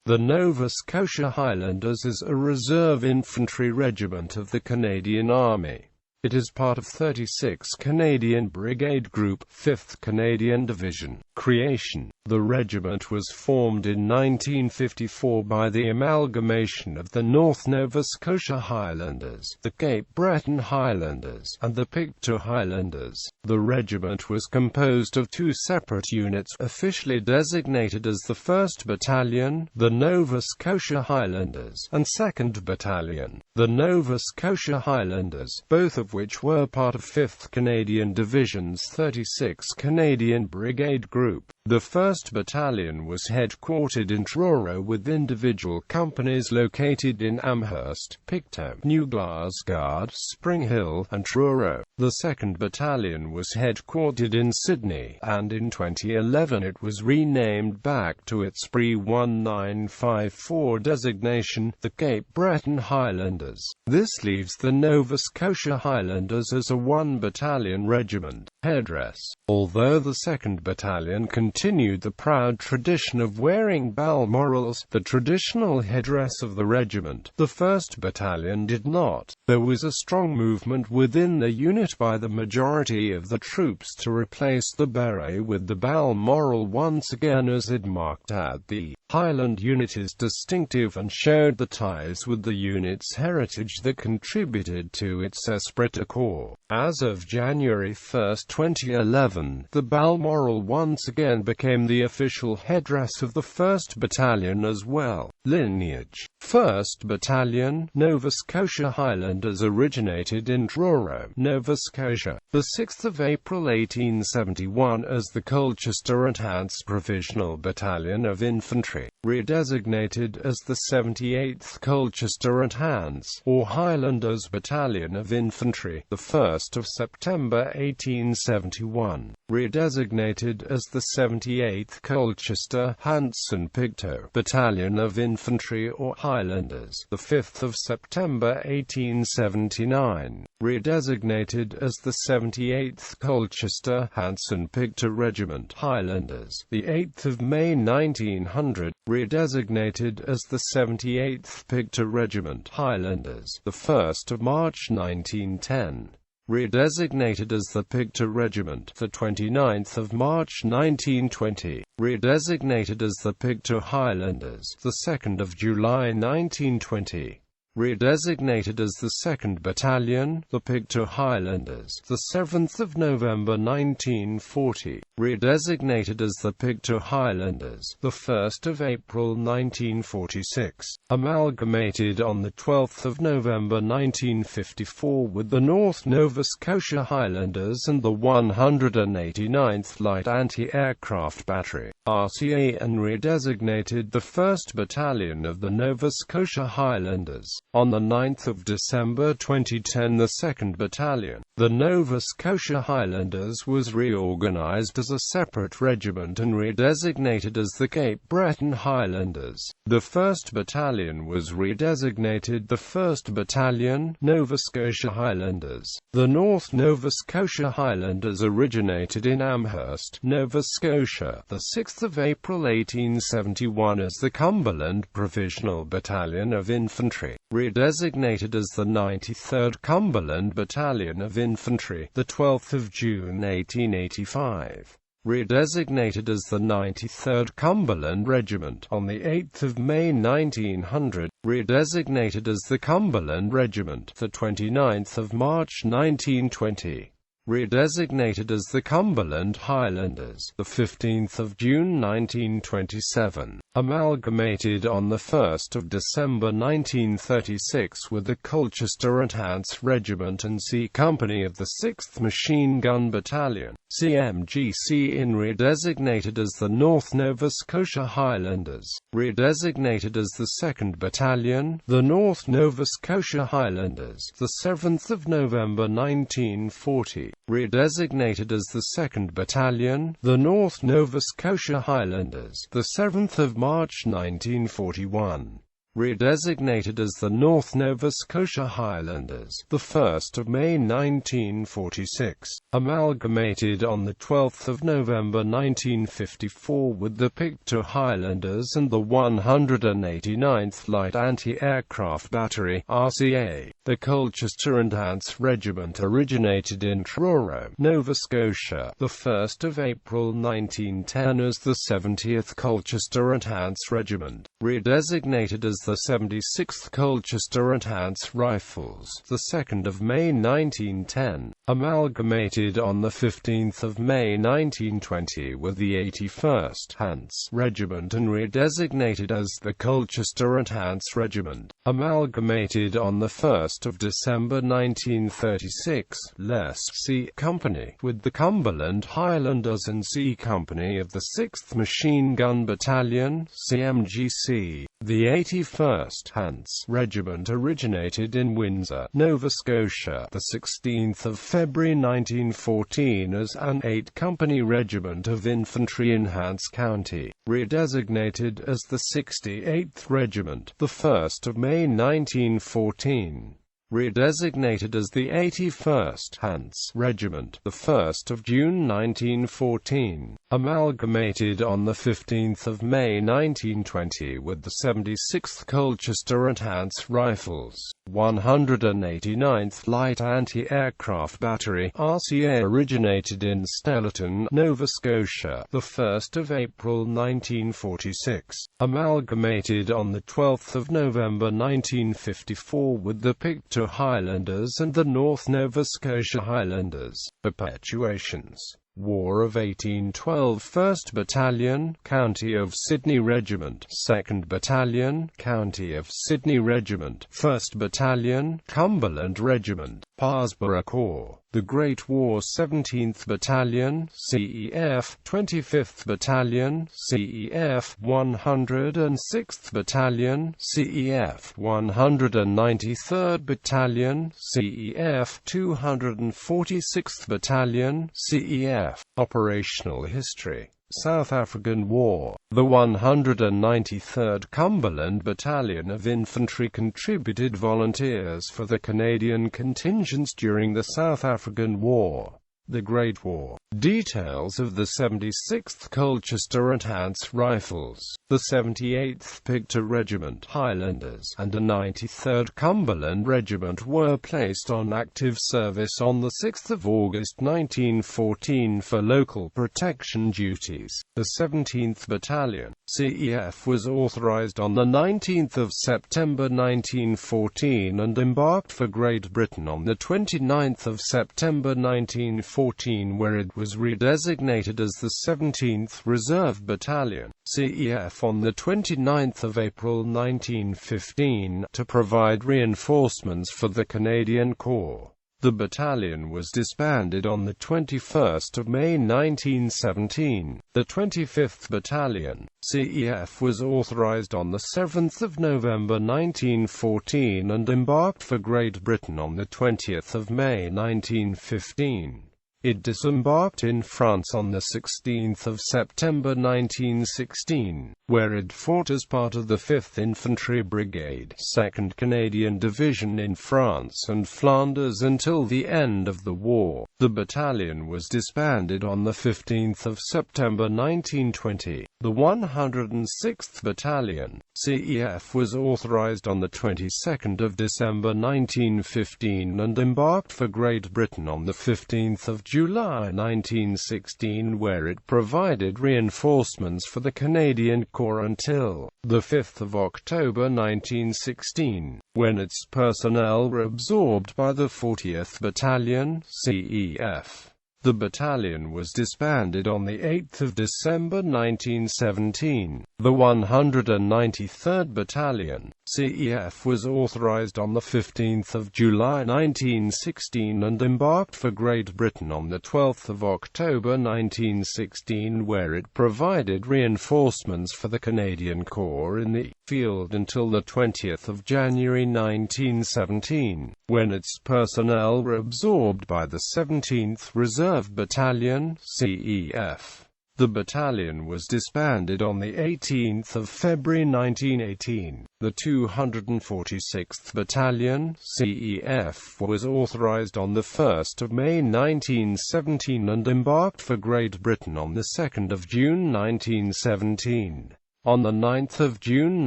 The Nova Scotia Highlanders is a reserve infantry regiment of the Canadian Army. It is part of 36 Canadian Brigade Group, 5th Canadian Division. Creation. The regiment was formed in 1954 by the amalgamation of the North Nova Scotia Highlanders, the Cape Breton Highlanders, and the Pictou Highlanders. The regiment was composed of two separate units, officially designated as the 1st Battalion, the Nova Scotia Highlanders, and 2nd Battalion, the Nova Scotia Highlanders, both of which were part of 5th Canadian Division's 36 Canadian Brigade Group. The 1st Battalion was headquartered in Truro with individual companies located in Amherst, Pictou, New Glasgow, Spring Hill, and Truro. The 2nd Battalion was headquartered in Sydney, and in 2011 it was renamed back to its pre-1954 designation, the Cape Breton Highlanders. This leaves the Nova Scotia Highlanders as a one-battalion regiment. Headdress. Although the 2nd Battalion continued the proud tradition of wearing balmorals, the traditional headdress of the regiment, the 1st Battalion did not. There was a strong movement within the unit by the majority of the troops to replace the beret with the balmoral once again, as it marked out the Highland unit is distinctive and showed the ties with the unit's heritage that contributed to its esprit de corps. As of January 1, 2011, the balmoral once again became the official headdress of the 1st Battalion as well. Lineage. 1st Battalion, Nova Scotia Highlanders originated in Truro, Nova Scotia, the 6th of April 1871 as the Colchester Enhanced Provisional Battalion of Infantry, redesignated as the 78th Colchester Enhanced, or Highlanders Battalion of Infantry, the 1st of September 1871, redesignated as the 78th Colchester Hanson Pictou Battalion of Infantry or Highlanders, the 5th of September 1879, redesignated as the 78th Colchester Hanson Pictou Regiment Highlanders, the 8th of May 1900, redesignated as the 78th Pictou Regiment Highlanders, the 1st of March 1910. Redesignated as the Pictou Regiment, the 29th of March 1920, redesignated as the Pictou Highlanders, the 2nd of July 1920. Redesignated as the 2nd Battalion, the Pictou Highlanders, the 7th of November 1940, redesignated as the Pictou Highlanders, the 1st of April 1946, amalgamated on the 12th of November 1954 with the North Nova Scotia Highlanders and the 189th Light Anti-Aircraft Battery, RCA, and redesignated the 1st Battalion of the Nova Scotia Highlanders. On the 9th of December 2010, the 2nd Battalion, the Nova Scotia Highlanders, was reorganized as a separate regiment and redesignated as the Cape Breton Highlanders. The 1st Battalion was redesignated the 1st Battalion, Nova Scotia Highlanders. The North Nova Scotia Highlanders originated in Amherst, Nova Scotia, the 6th of April 1871 as the Cumberland Provisional Battalion of Infantry, redesignated as the 93rd Cumberland Battalion of Infantry, the 12th of June 1885. Redesignated as the 93rd Cumberland Regiment on the 8th of May 1900, redesignated as the Cumberland Regiment, the 29th of March 1920. Redesignated as the Cumberland Highlanders, the 15th of June 1927, amalgamated on the 1st of December 1936 with the Colchester Enhanced Regiment and C Company of the 6th Machine Gun Battalion, CMGC, in redesignated as the North Nova Scotia Highlanders, redesignated as the 2nd Battalion, the North Nova Scotia Highlanders, the 7th of November 1940. Redesignated as the 2nd Battalion, the North Nova Scotia Highlanders, the 7th of March 1941. redesignated as the North Nova Scotia Highlanders, the 1st of May 1946, amalgamated on the 12th of November 1954 with the Pictou Highlanders and the 189th Light Anti-Aircraft Battery (RCA). The Colchester Enhanced Regiment originated in Truro, Nova Scotia, the 1st of April 1910 as the 70th Colchester Enhanced Regiment, redesignated as the 76th Colchester Enhanced Rifles, the 2nd of May 1910, amalgamated on the 15th of May 1920 with the 81st Hants Regiment and redesignated as the Colchester Enhanced Regiment, amalgamated on the 1st of December 1936, less C Company, with the Cumberland Highlanders and C Company of the 6th Machine Gun Battalion, CMGC. The 81st Hants Regiment originated in Windsor, Nova Scotia, the 16th of February 1914 as an 8 Company Regiment of Infantry in Hants County, redesignated as the 68th Regiment, the 1st of May 1914. Redesignated as the 81st Hants Regiment, the 1st of June 1914, amalgamated on the 15th of May 1920 with the 76th Colchester Enhanced Rifles, 189th Light Anti-Aircraft Battery (RCA) originated in Stellarton, Nova Scotia, the 1st of April 1946, amalgamated on the 12th of November 1954 with the Pictou Highlanders and the North Nova Scotia Highlanders. Perpetuations: War of 1812 1st Battalion, County of Sydney Regiment, 2nd Battalion, County of Sydney Regiment, 1st Battalion, Cumberland Regiment, Parsborough Corps. The Great War 17th Battalion, CEF, 25th Battalion, CEF, 106th Battalion, CEF, 193rd Battalion, CEF, 246th Battalion, CEF. Operational history: South African War. The 193rd Cumberland Battalion of Infantry contributed volunteers for the Canadian contingents during the South African War. The Great War. Details of the 76th Colchester Enhanced Rifles, the 78th Pictou Regiment Highlanders, and a 93rd Cumberland Regiment were placed on active service on 6 August 1914 for local protection duties. The 17th Battalion, CEF, was authorized on 19 September 1914 and embarked for Great Britain on 29 September 1914, where it was redesignated as the 17th Reserve Battalion, CEF, on 29 April 1915, to provide reinforcements for the Canadian Corps. The battalion was disbanded on 21 May 1917. The 25th Battalion, CEF, was authorized on 7 November 1914 and embarked for Great Britain on 20 May 1915. It disembarked in France on 16 September 1916, where it fought as part of the 5th Infantry Brigade, 2nd Canadian Division in France and Flanders until the end of the war. The battalion was disbanded on 15 September 1920. The 106th Battalion, CEF, was authorized on the 22nd of December 1915 and embarked for Great Britain on the 15th of July 1916, where it provided reinforcements for the Canadian Corps until the 5th of October 1916, when its personnel were absorbed by the 40th Battalion, CEF. The battalion was disbanded on 8 December 1917. The 193rd Battalion, CEF, was authorized on 15 July 1916 and embarked for Great Britain on 12 October 1916, where it provided reinforcements for the Canadian Corps in the field until 20 January 1917, when its personnel were absorbed by the 17th Reserve Battalion, CEF. The battalion was disbanded on the 18th of February 1918. The 246th Battalion, CEF, was authorized on the 1st of May 1917 and embarked for Great Britain on the 2nd of June 1917. On the 9th of June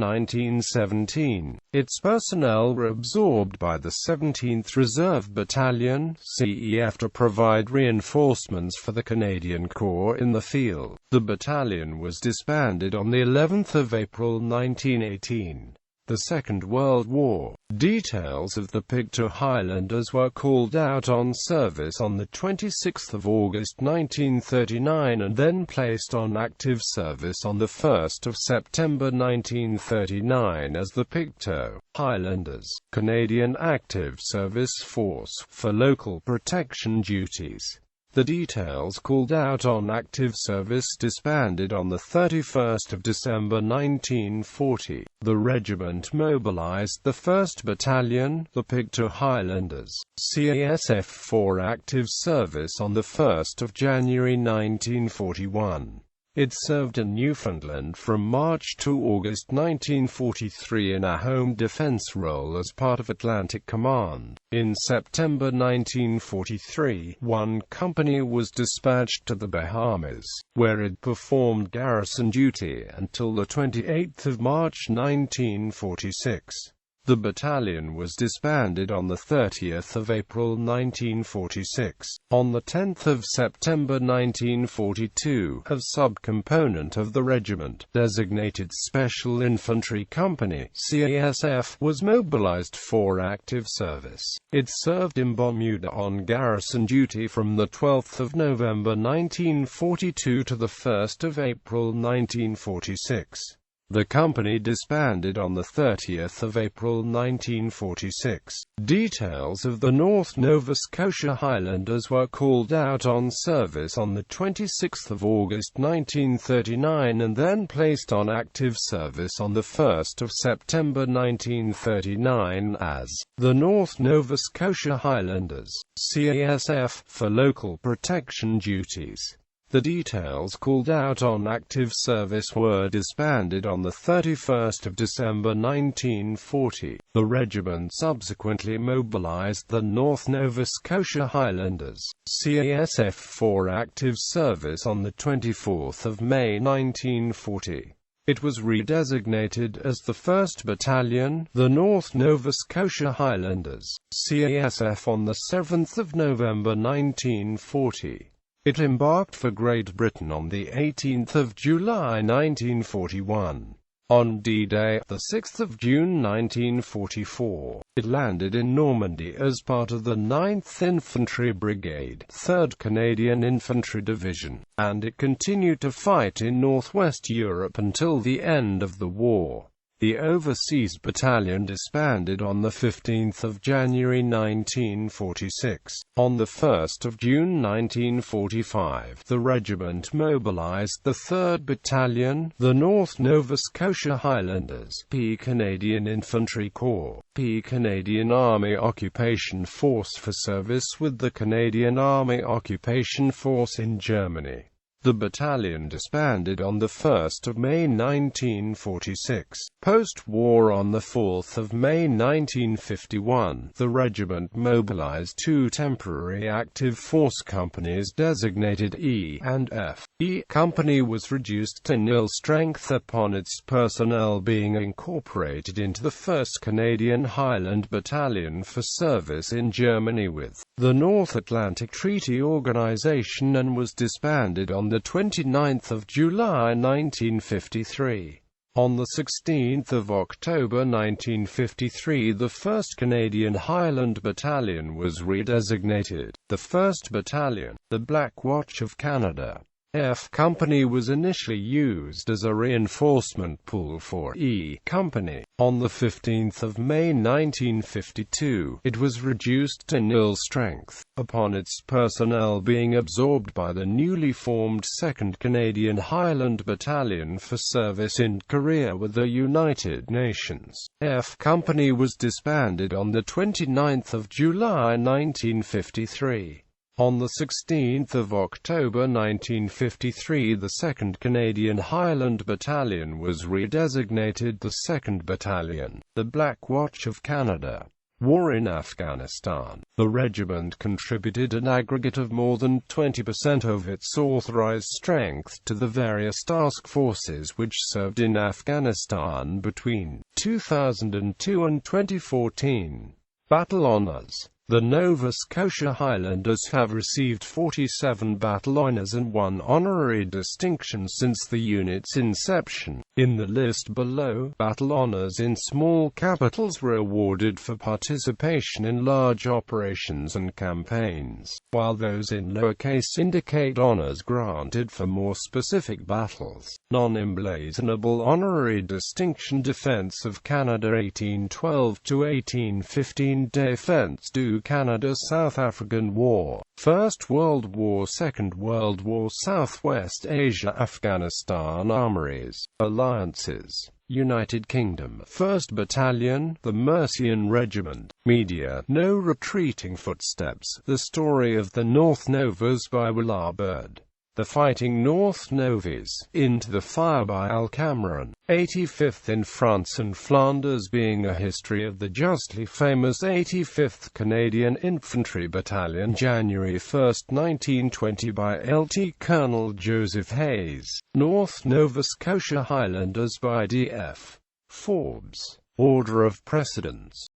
1917, its personnel were absorbed by the 17th Reserve Battalion, CEF, to provide reinforcements for the Canadian Corps in the field. The battalion was disbanded on the 11th of April 1918. The Second World War. Details of the Pictou Highlanders were called out on service on the 26th of August 1939 and then placed on active service on the 1st of September 1939 as the Pictou Highlanders, Canadian Active Service Force, for local protection duties. The details called out on active service disbanded on the 31st of December 1940. The regiment mobilized the 1st Battalion, the Pictou Highlanders, CASF, for active service on the 1st of January 1941. It served in Newfoundland from March to August 1943 in a home defense role as part of Atlantic Command. In September 1943, one company was dispatched to the Bahamas, where it performed garrison duty until the 28th of March 1946. The battalion was disbanded on the 30th of April 1946. On the 10th of September 1942, a subcomponent of the regiment, designated Special Infantry Company (CASF), was mobilized for active service. It served in Bermuda on garrison duty from the 12th of November 1942 to the 1st of April 1946. The company disbanded on the 30th of April 1946. Details of the North Nova Scotia Highlanders were called out on service on the 26th of August 1939 and then placed on active service on the 1st of September 1939 as the North Nova Scotia Highlanders, CASF, for local protection duties. The details called out on active service were disbanded on the 31st of December 1940. The regiment subsequently mobilized the North Nova Scotia Highlanders, CASF, for active service on the 24th of May 1940. It was redesignated as the 1st Battalion, the North Nova Scotia Highlanders, CASF, on the 7th of November 1940. It embarked for Great Britain on the 18th of July 1941. On D-Day, the 6th of June 1944, it landed in Normandy as part of the 9th Infantry Brigade, 3rd Canadian Infantry Division, and it continued to fight in northwest Europe until the end of the war. The Overseas Battalion disbanded on the 15th of January 1946. On the 1st of June 1945, the regiment mobilized the 3rd Battalion, the North Nova Scotia Highlanders, P Canadian Infantry Corps, P Canadian Army Occupation Force, for service with the Canadian Army Occupation Force in Germany. The battalion disbanded on the 1st of May 1946. Post-war, on the 4th of May 1951, the regiment mobilized two temporary active force companies designated E and F. E Company was reduced to nil strength upon its personnel being incorporated into the 1st Canadian Highland Battalion for service in Germany with the North Atlantic Treaty Organization, and was disbanded on the 29th of July 1953. On the 16th of October 1953, the 1st Canadian Highland Battalion was redesignated the 1st Battalion, the Black Watch of Canada. F Company was initially used as a reinforcement pool for E Company. On the 15th of May 1952, it was reduced to nil strength, upon its personnel being absorbed by the newly formed 2nd Canadian Highland Battalion for service in Korea with the United Nations. F Company was disbanded on the 29th of July 1953. On 16 October 1953, the 2nd Canadian Highland Battalion was redesignated the 2nd Battalion, the Black Watch of Canada. War in Afghanistan. The regiment contributed an aggregate of more than 20% of its authorized strength to the various task forces which served in Afghanistan between 2002 and 2014. Battle Honours. The Nova Scotia Highlanders have received 47 battle honours and 1 honorary distinction since the unit's inception. In the list below, battle honours in small capitals were awarded for participation in large operations and campaigns, while those in lowercase indicate honours granted for more specific battles. Non-emblazonable honorary distinction: Defence of Canada 1812 to 1815, Defence du Canada, South African War, First World War, Second World War, Southwest Asia, Afghanistan, Armories, Alliances, United Kingdom, 1st Battalion, the Mercian Regiment. Media: No Retreating Footsteps, The Story of the North Novas by Willard Bird. The Fighting North Novas, Into the Fire by Al Cameron. 85th in France and Flanders, being a history of the justly famous 85th Canadian Infantry Battalion, January 1, 1920, by Lt. Colonel Joseph Hayes. North Nova Scotia Highlanders by D.F. Forbes. Order of Precedence.